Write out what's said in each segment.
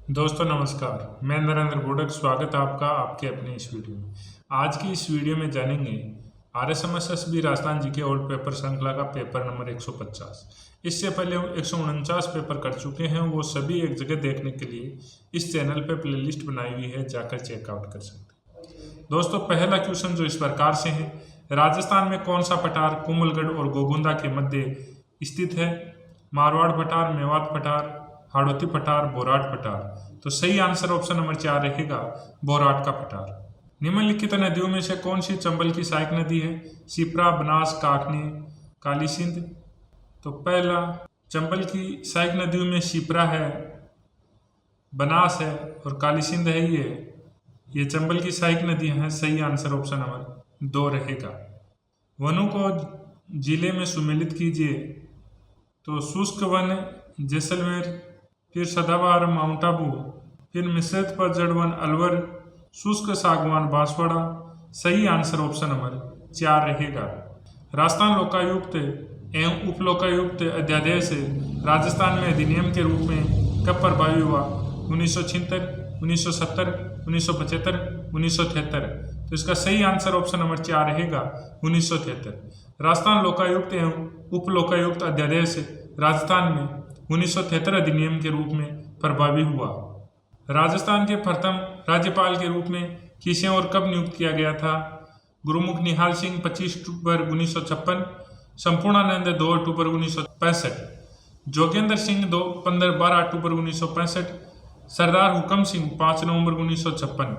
दोस्तों नमस्कार, मैं नरेंद्र बोडक। स्वागत है आपका आपके अपने इस वीडियो में। आज की इस वीडियो में जानेंगे RSMSSB Rajasthan GK old paper श्रृंखला का पेपर नंबर 150। इससे पहले हम 149 पेपर कर चुके हैं, वो सभी एक जगह देखने के लिए इस चैनल पे प्लेलिस्ट बनाई हुई है, जाकर चेकआउट कर सकते हैं। दोस्तों पहला क्वेश्चन जो इस प्रकार से है, राजस्थान में कौन सा पठार कुंभलगढ़ और गोगुंदा के मध्य स्थित है? मारवाड़ पठार, मेवात पठार, हाड़ौती पठार, बोराट पठार। तो सही आंसर ऑप्शन नंबर 4 रहेगा, बोराट का पठार। निम्नलिखित नदियों में से कौन सी चंबल की सहायक नदी है? शिप्रा, बनास, काकनी, काली सिंध। तो पहला चंबल की सहायक नदियों में शिप्रा है, बनास है और काली सिंध है। ये चंबल की सहायक नदियां हैं। सही आंसर ऑप्शन नंबर 2 रहेगा। वनों को जिले में सुमेलित कीजिए। तो शुष्क वन जैसलमेर, फिर सदाबहार माउंट आबू, फिर मिश्रित पतझड़ वन अलवर, शुष्क सागवान बांसवाड़ा। सही आंसर ऑप्शन नंबर 4 रहेगा। राजस्थान लोकायुक्त एवं उप लोकायुक्त अध्यादेश राजस्थान में अधिनियम के रूप में कब प्रभावी हुआ? 1976, 1970, 1975, 1973। तो इसका सही आंसर ऑप्शन नंबर 4 रहेगा, 1973। राजस्थान लोकायुक्त एवं उप लोकायुक्त अध्यादेश राजस्थान में 1973 अधिनियम के रूप में प्रभावी हुआ। राजस्थान के प्रथम राज्यपाल के रूप में किसे और कब नियुक्त किया गया था? गुरुमुख निहाल सिंह 25 अक्टूबर 1956, संपूर्णानंद 2 अक्टूबर 1965, जोगेंद्र सिंह 12 अक्टूबर 1965, सरदार हुकम सिंह 5 नवंबर 1956।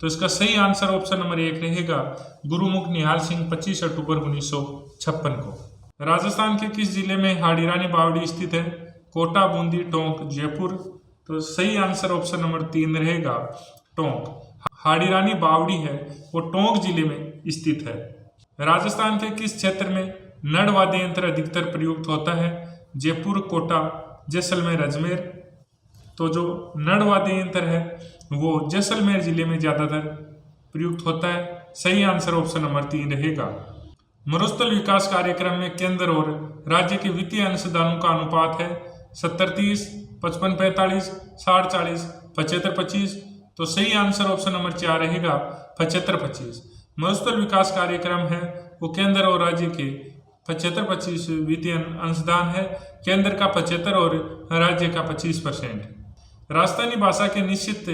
तो इसका सही आंसर ऑप्शन नंबर 1 रहेगा, गुरुमुख निहाल सिंह 25 अक्टूबर 1956 को। राजस्थान के किस जिले में हाड़ीरानी बावड़ी स्थित है? कोटा, बूंदी, टोंक, जयपुर। तो सही आंसर ऑप्शन नंबर 3 रहेगा, टोंक। हाड़ीरानी बावड़ी है वो टोंक जिले में स्थित है। राजस्थान के किस क्षेत्र में नड़ वाद्य यंत्र अधिकतर प्रयुक्त होता है? जयपुर, कोटा, जैसलमेर, अजमेर। तो जो नड़ वाद्य यंत्र है वो जैसलमेर जिले में ज्यादातर प्रयुक्त होता है। सही आंसर ऑप्शन नंबर 3 रहेगा। मरुस्थल विकास कार्यक्रम में केंद्र और राज्य के वित्तीय अंशदानों का अनुपात है 70-30, 55-45, 60-40, 75-25। तो सही आंसर ऑप्शन नंबर 4 रहेगा, 75-25। मरुस्थल विकास कार्यक्रम है वो केंद्र और राज्य के 75-25 वित्तीय अंशदान है। केंद्र का 75 और राज्य का 25%। राजस्थानी भाषा के निश्चित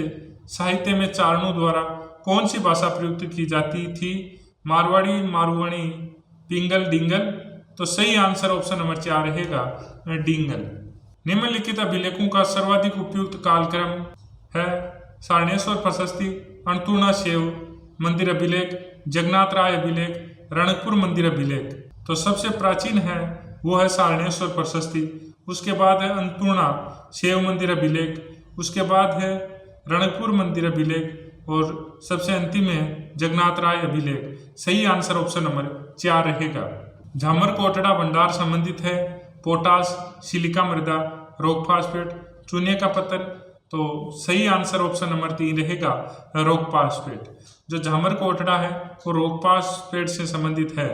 साहित्य में चारणों द्वारा कौन सी भाषा प्रयुक्त की जाती थी? मारवाड़ी, मारवाड़ी, पिंगल, डिंगल। तो सही आंसर ऑप्शन नंबर 4 रहेगा, डिंगल। निम्नलिखित अभिलेखों का सर्वाधिक उपयुक्त कालक्रम है? सारणेश्वर प्रशस्ति, अन्नपूर्णा शैव मंदिर अभिलेख, जगन्नाथ राय अभिलेख, रणकपुर मंदिर अभिलेख। तो सबसे प्राचीन है वो है सारणेश्वर प्रशस्ति, उसके बाद है अन्नपूर्णा शैव मंदिर अभिलेख, उसके बाद है रणकपुर मंदिर अभिलेख और सबसे अंतिम है जगन्नाथ राय अभिलेख। सही आंसर ऑप्शन नंबर 4 रहेगा। झामर कोटड़ा भंडार संबंधित है? पोटास, सिलिका मृदा, रॉक फास्फेट, चूने का पत्थर। तो सही आंसर ऑप्शन नंबर 3 रहेगा, रॉक फास्फेट। जो झामर कोटड़ा है वो रॉक फास्फेट से संबंधित है।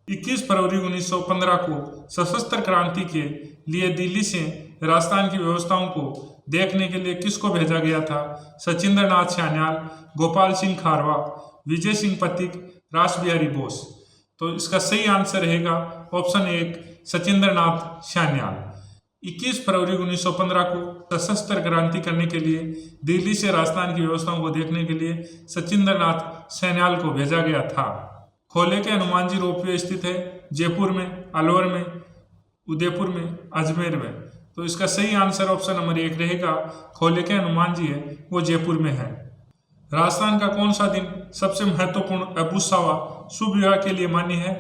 21 फरवरी 1915 को सशस्त्र क्रांति के लिए दिल्ली से राजस्थान की व्यवस्थाओं को देखने के लिए किसको भेजा गया था? सचिंद्र नाथ सान्याल, गोपाल सिंह खारवा, विजय सिंह पथिक, रास बिहारी बोस। तो इसका सही आंसर रहेगा ऑप्शन 1, सचिंद्र नाथ सान्याल। 21 फरवरी 1915 को सशस्त्र क्रांति करने के लिए दिल्ली से राजस्थान की व्यवस्थाओं को देखने के लिए सचिंद्र नाथ सान्याल को भेजा गया था। खोले के हनुमान जी रोपवे स्थित है? जयपुर में, अलवर में, उदयपुर में, अजमेर में। तो इसका सही आंसर ऑप्शन नंबर 1 रहेगा, खोले के हनुमान जी है वो जयपुर में है। राजस्थान का कौन सा दिन सबसे महत्वपूर्ण अबुसावा शुभ विवाह के लिए मान्य है?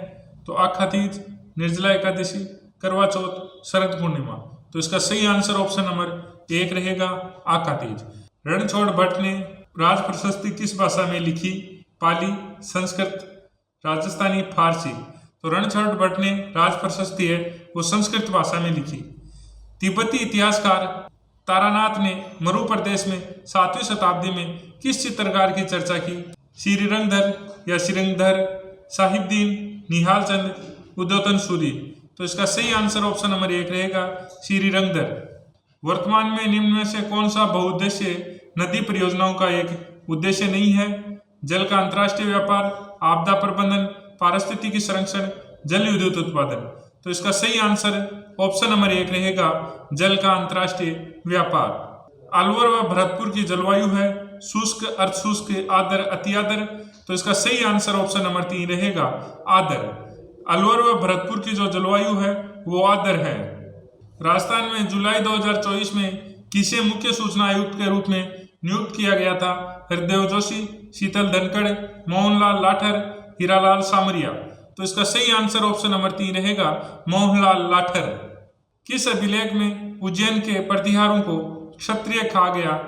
तो आखा तीज, निर्जला एकादशी, करवा चौथ, शरद पूर्णिमा। तो इसका सही आंसर ऑप्शन नंबर 1 रहेगा, आखा तीज। रणछोड़ भट्ट ने राज प्रशस्ति किस भाषा में लिखी? पाली, संस्कृत, राजस्थानी, फारसी। तो रणछोड़ भट्ट ने राज प्रशस्ति है वो संस्कृत भाषा में लिखी। तिब्बती इतिहासकार तारानाथ ने मरु प्रदेश में 7वीं शताब्दी में किस चित्रकार की चर्चा की? श्रीरंगधर या श्रीरंगधर, साहिबदीन, निहाल चंद, उद्योतन सूरी। तो इसका सही आंसर ऑप्शन नंबर 1 रहेगा, श्रीरंगधर। वर्तमान में निम्न में से कौन सा बहुउद्देश्य नदी परियोजनाओं का एक उद्देश्य नहीं है? जल का अंतर्राष्ट्रीय व्यापार, आपदा प्रबंधन, पारिस्थितिकी संरक्षण, जल विद्युत उत्पादन। तो इसका सही आंसर ऑप्शन नंबर 1 रहेगा, जल का अंतर्राष्ट्रीय व्यापार। अलवर व भरतपुर की जलवायु है शुष्क, अर्धशुष्क, आर्द्र, अति आर्द्र। तो इसका सही आंसर ऑप्शन नंबर 3 रहेगा, आर्द्र। अलवर व भरतपुर की जो जलवायु है वो आर्द्र है। राजस्थान में जुलाई 2024 में किसे मुख्य सूचना आयुक्त के रूप में नियुक्त किया गया था? हरदेव जोशी, शीतल धनखड़, मोहनलाल लाठर, हीरालाल सामरिया। तो इसका सही आंसर ऑप्शन नंबर 3 रहेगा, मोहनलाल लाठर। किस अभिलेख में उज्जैन के प्रतिहारों को क्षत्रिय कहा गया?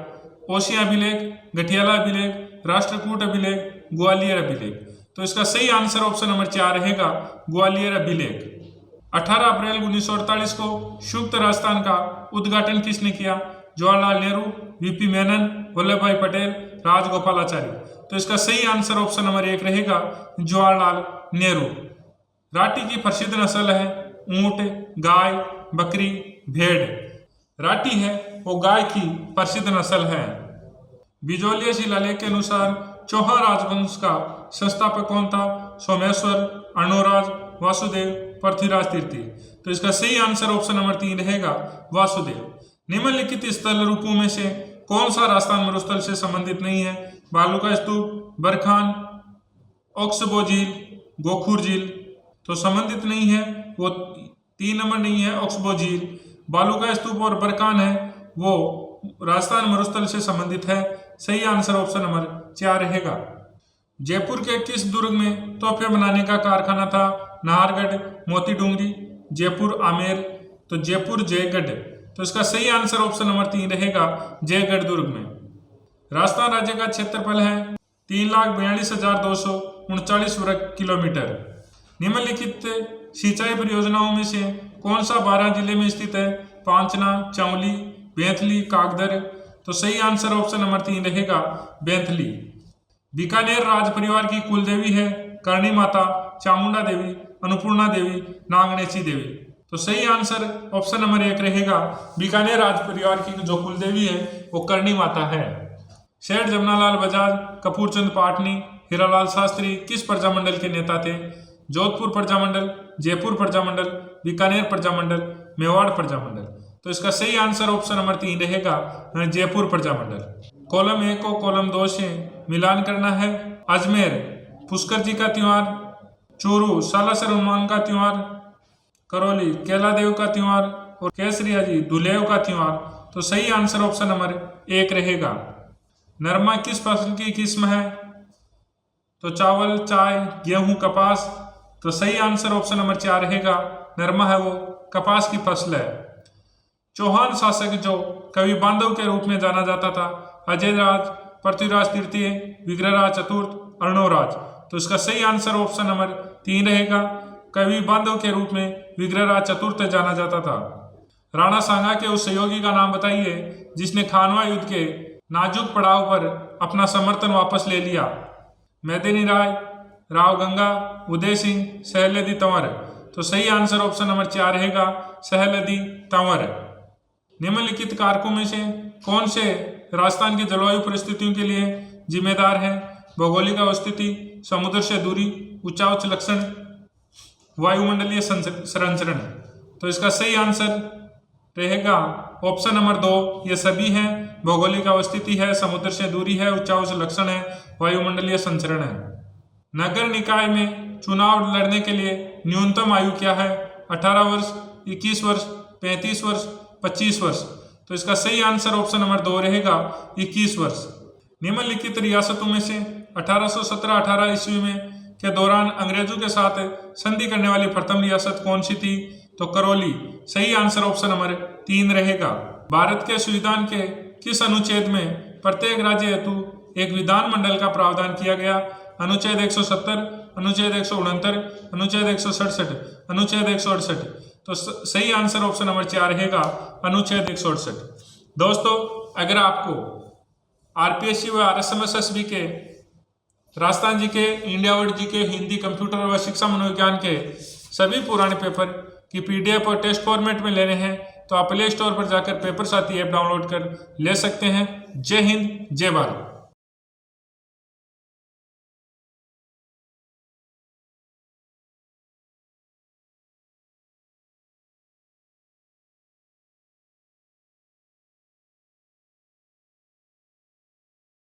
ओसियां अभिलेख, गठियाला अभिलेख, राष्ट्रकूट अभिलेख, ग्वालियर अभिलेख। तो इसका सही आंसर ऑप्शन नंबर 4 रहेगा, ग्वालियर अभिलेख। 18 अप्रैल 1948 को संयुक्त राजस्थान का उद्घाटन किसने किया? जवाहरलाल नेहरू, वीपी मेनन, वल्लभ भाई पटेल, राजगोपालाचारी। तो इसका सही आंसर ऑप्शन नंबर 1 रहेगा, जवाहरलाल नेहरू। राठी की प्रसिद्ध नस्ल है ऊंट, गाय, बकरी, भेड़। राठी है वो गाय की प्रसिद्ध नस्ल है। बिजोलिया शिलालेख के अनुसार चौहान राजवंश का संस्थापक कौन था? सोमेश्वर, अर्णोराज, वासुदेव, पृथ्वीराज तृतीय। तो इसका सही आंसर ऑप्शन नंबर 3 रहेगा, वासुदेव। निम्नलिखित स्थल रूपों में से कौन सा राजस्थान मरुस्थल से संबंधित नहीं है? बालू का स्तूप, बरखान, ओक्सबो झील, गोखुर झील। तो संबंधित नहीं है, वो 3 नंबर नहीं है, ओक्सबो झील। बालू का स्तूप और बरखान है वो राजस्थान मरुस्थल से संबंधित है। सही आंसर ऑप्शन नंबर 4 रहेगा। जयपुर के किस दुर्ग में तोहफे बनाने का कारखाना था? नाहरगढ़, मोती डूंगरी, जयपुर आमेर। तो जयपुर जयगढ़। तो इसका सही आंसर ऑप्शन नंबर 3 रहेगा, जयगढ़ दुर्ग में। राजस्थान राज्य का क्षेत्रफल है 3,42,239 वर्ग किलोमीटर। निम्नलिखित सिंचाई परियोजनाओं में से कौन सा 12 जिले में स्थित है? पांचना, चौली, बैंथली, कागदर। तो सही आंसर ऑप्शन नंबर 3 रहेगा, बैंथली। बीकानेर राज परिवार की कुल देवी है करणी माता, चामुंडा देवी, अन्नपूर्णा देवी, नागनेची देवी। तो सही आंसर ऑप्शन नंबर 1 रहेगा, बीकानेर राज परिवार की जो कुल देवी है वो करणी माता है। सेठ जमनालाल बजाज, कपूरचंद पाटनी, हीरालाल शास्त्री किस प्रजामंडल के नेता थे? जोधपुर प्रजामंडल, जयपुर प्रजामंडल, बीकानेर प्रजामंडल, मेवाड़ प्रजामंडल। तो इसका सही आंसर ऑप्शन नंबर 3 रहेगा, जयपुर प्रजामंडल। कॉलम 1 को कॉलम 2 से मिलान करना है। अजमेर पुष्कर जी का त्योहार, चोरू सालासर हनुमान का त्योहार, करौली केलादेव का त्योहार और केसरिया जी दुलेव का त्योहार। तो सही आंसर ऑप्शन नंबर 1 रहेगा। नरमा किस फसल की किस्म है? तो चावल, चाय, गेहूं, कपास। तो सही आंसर ऑप्शन नंबर 4 रहेगा, नरमा है वो कपास की फसल है। चौहान शासक जो कवि बांधव के रूप में जाना जाता था? अजय राज, पृथ्वीराज तृतीय, विग्रहराज चतुर्थ, अर्णोराज। तो इसका सही आंसर ऑप्शन नंबर 3 रहेगा, कवि बांधव के रूप में विग्रहराज चतुर्थ जाना जाता था। राणा सांगा के उस सहयोगी का नाम बताइए जिसने खानवा युद्ध के नाजुक पड़ाव पर अपना समर्थन वापस ले लिया। मैदिनी राय, राव गंगा, उदय सिंह, सहलदी तंवर। तो सही आंसर ऑप्शन नंबर 4 रहेगा, सहलदी तंवर। निम्नलिखित कारकों में से कौन से राजस्थान की जलवायु परिस्थितियों के लिए जिम्मेदार है? भौगोलिक अवस्थिति, समुद्र से दूरी, ऊंचा उच्च लक्षण, वायुमंडलीय संरचरण। तो इसका सही आंसर रहेगा ऑप्शन नंबर 2, ये सभी हैं। भौगोलिक अवस्थिति है, समुद्र से दूरी है, ऊंचा उच्च लक्षण है, वायुमंडलीय संचरण है। नगर निकाय में चुनाव लड़ने के लिए न्यूनतम आयु क्या है? 18 वर्ष, 21 वर्ष, 35 वर्ष, 25 वर्ष। तो इसका सही आंसर ऑप्शन नंबर 2 रहेगा, 21 वर्ष। निम्नलिखित रियासतों में से 1817-18 ईस्वी में के दौरान अंग्रेजों के साथ संधि करने वाली प्रथम रियासत कौन सी थी? तो करौली। सही आंसर ऑप्शन नंबर 3 रहेगा। भारत के संविधान के किस अनुच्छेद में प्रत्येक राज्य हेतु एक विधानमंडल का प्रावधान किया गया? अनुच्छेद 170, अनुच्छेद 169, अनुच्छेद 167, अनुच्छेद 168। तो सही आंसर ऑप्शन नंबर 4 रहेगा, अनुच्छेद 168। दोस्तों, अगर आपको आरपीएससी व आरएसएमएसएसबी के राजस्थान जी के, इंडिया वर्ल्ड जी के, हिंदी, कंप्यूटर व शिक्षा मनोविज्ञान के सभी पुराने पेपर की पीडीएफ और टेस्ट फॉर्मेट में लेने हैं तो आप प्ले स्टोर पर जाकर पेपर साथी ऐप डाउनलोड कर ले सकते हैं। जय हिंद, जय भारत।